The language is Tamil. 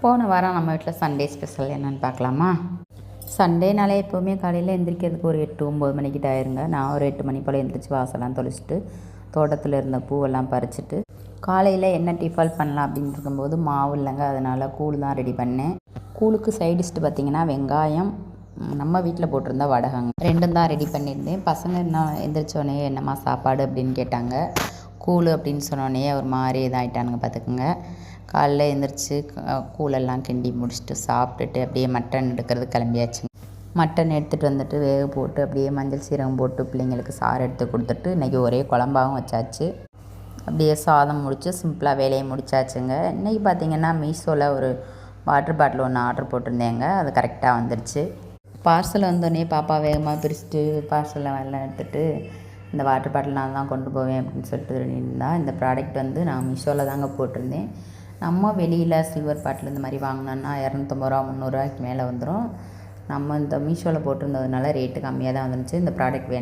போன வாரம் நம்ம வீட்டில் சண்டே ஸ்பெஷல் என்னென்னு பார்க்கலாமா? சண்டேனாலே எப்போவுமே காலையில் எந்திரிக்கிறதுக்கு ஒரு 8-9 மணிக்கிட்ட ஆயிருங்க. நான் ஒரு 8 மணி போல் எந்திரிச்சு வாசலாம் தொளிச்சிட்டு தோட்டத்தில் இருந்த பூவெல்லாம் பறிச்சுட்டு காலையில் என்ன டிஃபால் பண்ணலாம் அப்படின்னு இருக்கும்போது மாவு இல்லைங்க, அதனால் கூழ் தான் ரெடி பண்ணேன். கூழுக்கு சைடிஷ்ட்டு பார்த்திங்கன்னா வெங்காயம், நம்ம வீட்டில் போட்டிருந்தா வடகங்க, ரெண்டும் தான் ரெடி பண்ணியிருந்தேன். பசங்க என்ன எந்திரிச்சோடனே என்னம்மா சாப்பாடு அப்படின்னு கேட்டாங்க. கூழ் அப்படின்னு சொன்னோடனே ஒரு மாதிரி இதாகிட்டானுங்க பார்த்துக்குங்க. காலைல எழுந்திரிச்சி கூழெல்லாம் கிண்டி முடிச்சுட்டு சாப்பிட்டுட்டு அப்படியே மட்டன் எடுக்கிறது கிளம்பியாச்சுங்க. மட்டன் எடுத்துகிட்டு வந்துட்டு வேக போட்டு அப்படியே மஞ்சள் சீரகம் போட்டு பிள்ளைங்களுக்கு சாறு எடுத்து கொடுத்துட்டு இன்றைக்கி ஒரே குழம்பாகவும் வச்சாச்சு. அப்படியே சாதம் முடித்து சிம்பிளாக வேலையை முடிச்சாச்சுங்க. இன்றைக்கி பார்த்திங்கன்னா மீஷோவில் ஒரு வாட்டர் பாட்டில் ஒன்று ஆர்டர் போட்டிருந்தேங்க. அது கரெக்டாக வந்துடுச்சு. பார்சல் வந்தோடனே பாப்பா வேகமாக பிரிச்சுட்டு பார்சலில் எல்லாம் எடுத்துகிட்டு இந்த வாட்டர் பாட்டில் நான் தான் கொண்டு போவேன் அப்படின்னு சொல்லிட்டு இருந்தால் இந்த ப்ராடக்ட் வந்து நான் மீஷோவில் தாங்க போட்டிருந்தேன். நம்ம வெளியில் சில்வர் பாட்டில் இந்த மாதிரி வாங்கினோன்னா 250 ரூபா 300 ரூபாய்க்கு மேலே வந்துடும். நம்ம இந்த மீஷோவில் போட்டிருந்ததுனால ரேட்டு கம்மியாக தான் வந்துருந்துச்சு. இந்த ப்ராடக்ட் வேணும்